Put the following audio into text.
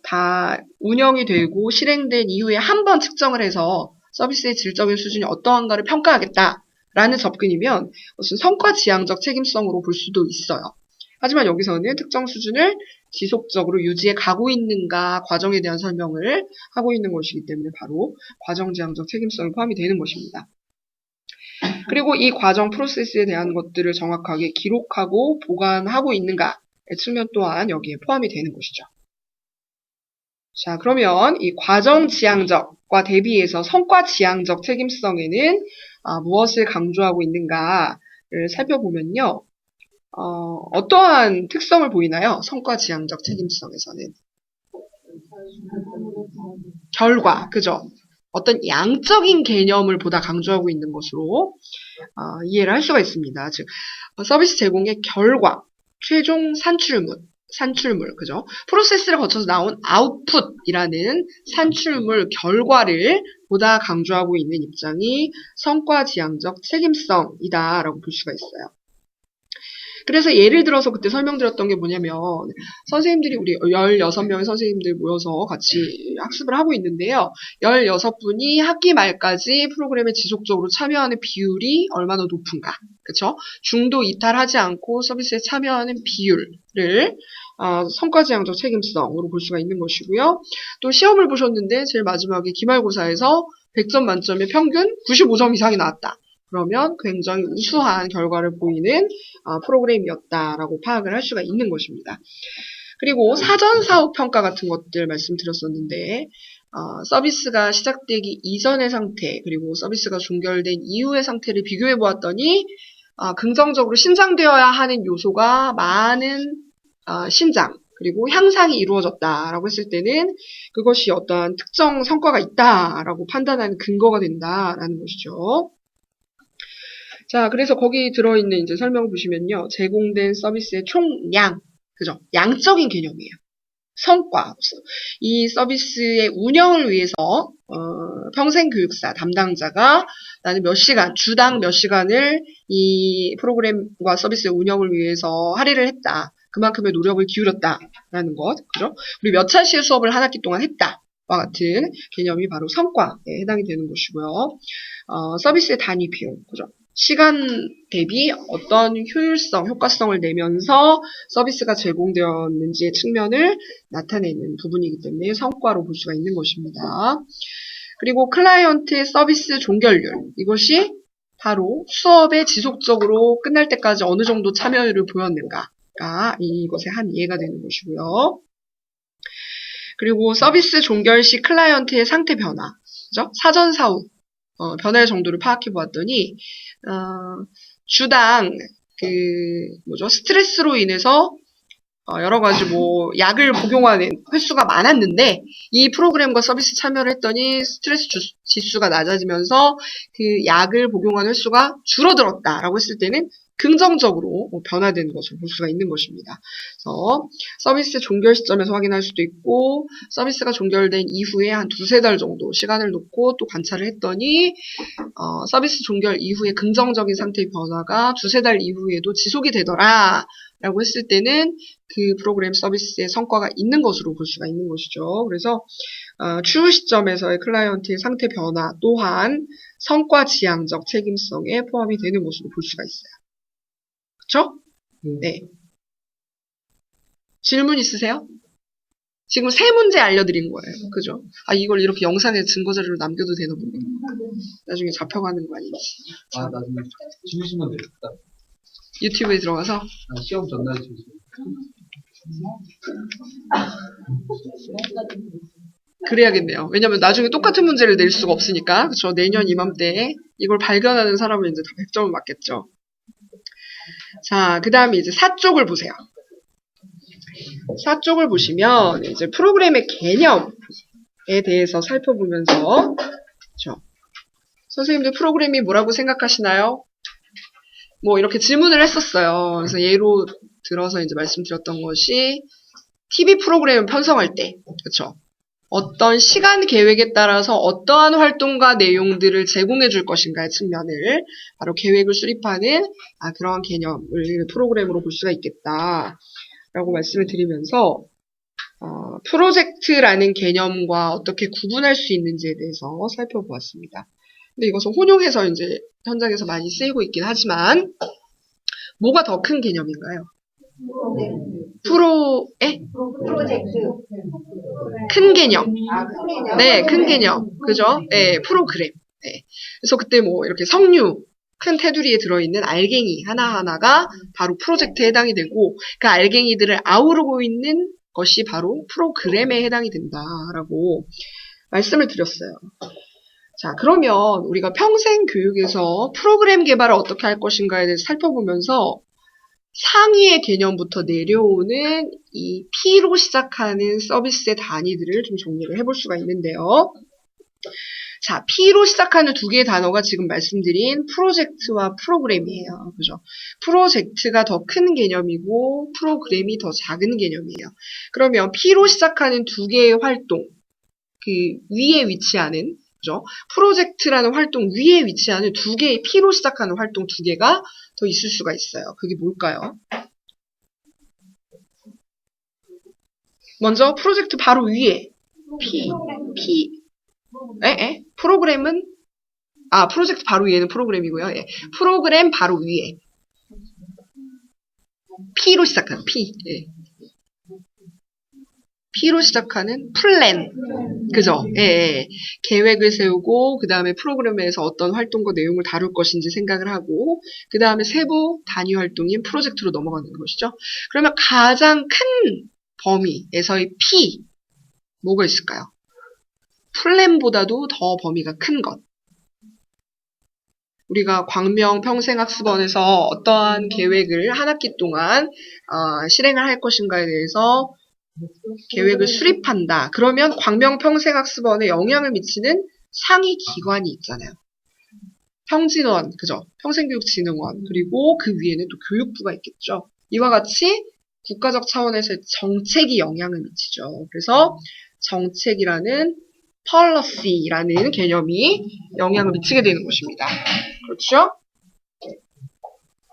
다 운영이 되고 실행된 이후에 한 번 측정을 해서 서비스의 질적인 수준이 어떠한가를 평가하겠다라는 접근이면 무슨 성과 지향적 책임성으로 볼 수도 있어요. 하지만 여기서는 특정 수준을 지속적으로 유지해 가고 있는가 과정에 대한 설명을 하고 있는 것이기 때문에 바로 과정 지향적 책임성이 포함이 되는 것입니다. 그리고 이 과정 프로세스에 대한 것들을 정확하게 기록하고 보관하고 있는가의 측면 또한 여기에 포함이 되는 것이죠. 자, 그러면 이 과정 지향적과 대비해서 성과 지향적 책임성에는 무엇을 강조하고 있는가를 살펴보면요. 어떠한 특성을 보이나요? 성과 지향적 책임성에서는. 결과, 그죠? 어떤 양적인 개념을 보다 강조하고 있는 것으로 이해를 할 수가 있습니다. 즉, 서비스 제공의 결과, 최종 산출물, 그죠? 프로세스를 거쳐서 나온 아웃풋이라는 산출물, 결과를 보다 강조하고 있는 입장이 성과 지향적 책임성이다라고 볼 수가 있어요. 그래서 예를 들어서 그때 설명드렸던 게 뭐냐면 선생님들이 우리 16명의 선생님들 모여서 같이 학습을 하고 있는데요. 16분이 학기 말까지 프로그램에 지속적으로 참여하는 비율이 얼마나 높은가. 그쵸? 중도 이탈하지 않고 서비스에 참여하는 비율을 성과지향적 책임성으로 볼 수가 있는 것이고요. 또 시험을 보셨는데 제일 마지막에 기말고사에서 100점 만점에 평균 95점 이상이 나왔다. 그러면 굉장히 우수한 결과를 보이는 프로그램이었다라고 파악을 할 수가 있는 것입니다. 그리고 사전 사후 평가 같은 것들 말씀드렸었는데 서비스가 시작되기 이전의 상태 그리고 서비스가 종결된 이후의 상태를 비교해 보았더니 긍정적으로 신장되어야 하는 요소가 많은 신장 그리고 향상이 이루어졌다라고 했을 때는 그것이 어떠한 특정 성과가 있다라고 판단하는 근거가 된다라는 것이죠. 자, 그래서 거기 들어있는 이제 설명을 보시면요. 제공된 서비스의 총량, 그죠? 양적인 개념이에요. 성과. 이 서비스의 운영을 위해서, 평생교육사 담당자가 나는 몇 시간, 주당 몇 시간을 이 프로그램과 서비스의 운영을 위해서 할애를 했다. 그만큼의 노력을 기울였다라는 것, 그죠? 우리 몇 차시의 수업을 한 학기 동안 했다. 와 같은 개념이 바로 성과에 해당이 되는 것이고요. 서비스의 단위 비용, 그죠? 시간 대비 어떤 효율성, 효과성을 내면서 서비스가 제공되었는지의 측면을 나타내는 부분이기 때문에 성과로 볼 수가 있는 것입니다. 그리고 클라이언트의 서비스 종결률, 이것이 바로 수업에 지속적으로 끝날 때까지 어느 정도 참여율을 보였는가가 이것의 한 이해가 되는 것이고요. 그리고 서비스 종결 시 클라이언트의 상태 변화, 그죠? 사전 사후 변화의 정도를 파악해 보았더니 주당 스트레스로 인해서 여러 가지 약을 복용하는 횟수가 많았는데 이 프로그램과 서비스 참여를 했더니 스트레스 지수가 낮아지면서 그 약을 복용하는 횟수가 줄어들었다라고 했을 때는 긍정적으로 변화되는 것을 볼 수가 있는 것입니다. 그래서 서비스 종결 시점에서 확인할 수도 있고 서비스가 종결된 이후에 한 2-3달 정도 시간을 놓고 또 관찰을 했더니 서비스 종결 이후에 긍정적인 상태의 변화가 2-3달 이후에도 지속이 되더라 라고 했을 때는 그 프로그램 서비스의 성과가 있는 것으로 볼 수가 있는 것이죠. 그래서 추후 시점에서의 클라이언트의 상태 변화 또한 성과 지향적 책임성에 포함이 되는 것으로 볼 수가 있어요. 그렇죠? 네. 질문 있으세요? 지금 3문제 알려드린 거예요. 그죠? 이걸 이렇게 영상에 증거자료로 남겨도 되나 보네. 나중에 잡혀가는 거 아니지? 나중에 주시면 되겠다. 유튜브에 들어가서? 시험 전날 주시면. 그래야겠네요. 왜냐면 나중에 똑같은 문제를 낼 수가 없으니까. 그쵸? 내년 이맘때에 이걸 발견하는 사람은 이제 다 100점을 맞겠죠. 자, 그 다음에 이제 4쪽을 보세요. 4쪽을 보시면 이제 프로그램의 개념에 대해서 살펴보면서, 그쵸? 선생님들 프로그램이 뭐라고 생각하시나요? 이렇게 질문을 했었어요. 그래서 예로 들어서 이제 말씀드렸던 것이 TV 프로그램을 편성할 때, 그쵸? 어떤 시간 계획에 따라서 어떠한 활동과 내용들을 제공해 줄 것인가의 측면을 바로 계획을 수립하는 그러한 개념을 프로그램으로 볼 수가 있겠다라고 말씀을 드리면서 프로젝트라는 개념과 어떻게 구분할 수 있는지에 대해서 살펴보았습니다. 근데 이것은 혼용해서 이제 현장에서 많이 쓰이고 있긴 하지만 뭐가 더 큰 개념인가요? 프로젝트. 큰 개념. 큰 개념. 네, 큰 개념. 그죠? 네, 프로그램. 네. 그래서 그때 뭐 이렇게 석류, 큰 테두리에 들어있는 알갱이 하나하나가 바로 프로젝트에 해당이 되고 그 알갱이들을 아우르고 있는 것이 바로 프로그램에 해당이 된다라고 말씀을 드렸어요. 자, 그러면 우리가 평생 교육에서 프로그램 개발을 어떻게 할 것인가에 대해서 살펴보면서 상위의 개념부터 내려오는 이 P로 시작하는 서비스의 단위들을 좀 정리를 해볼 수가 있는데요. 자, P로 시작하는 두 개의 단어가 지금 말씀드린 프로젝트와 프로그램이에요. 그죠? 프로젝트가 더 큰 개념이고 프로그램이 더 작은 개념이에요. 그러면 P로 시작하는 두 개의 활동, 그 위에 위치하는, 그죠? 프로젝트라는 활동 위에 위치하는 두 개의 P로 시작하는 활동 두 개가 더 있을 수가 있어요. 그게 뭘까요? 먼저 프로젝트 바로 위에 프로그램은 프로젝트 바로 위에는 프로그램이고요. 예. 프로그램 바로 위에 P로 시작하는 P. 예. P로 시작하는 플랜. 그죠? 예, 예. 계획을 세우고 그 다음에 프로그램에서 어떤 활동과 내용을 다룰 것인지 생각을 하고 그 다음에 세부 단위 활동인 프로젝트로 넘어가는 것이죠. 그러면 가장 큰 범위에서의 P 뭐가 있을까요? 플랜보다도 더 범위가 큰 것. 우리가 광명 평생학습원에서 어떠한 계획을 한 학기 동안 실행을 할 것인가에 대해서 계획을 수립한다. 그러면 광명 평생학습원에 영향을 미치는 상위 기관이 있잖아요. 평진원, 그죠? 평생교육진흥원, 그리고 그 위에는 또 교육부가 있겠죠. 이와 같이 국가적 차원에서 정책이 영향을 미치죠. 그래서 정책이라는 policy라는 개념이 영향을 미치게 되는 것입니다. 그렇죠?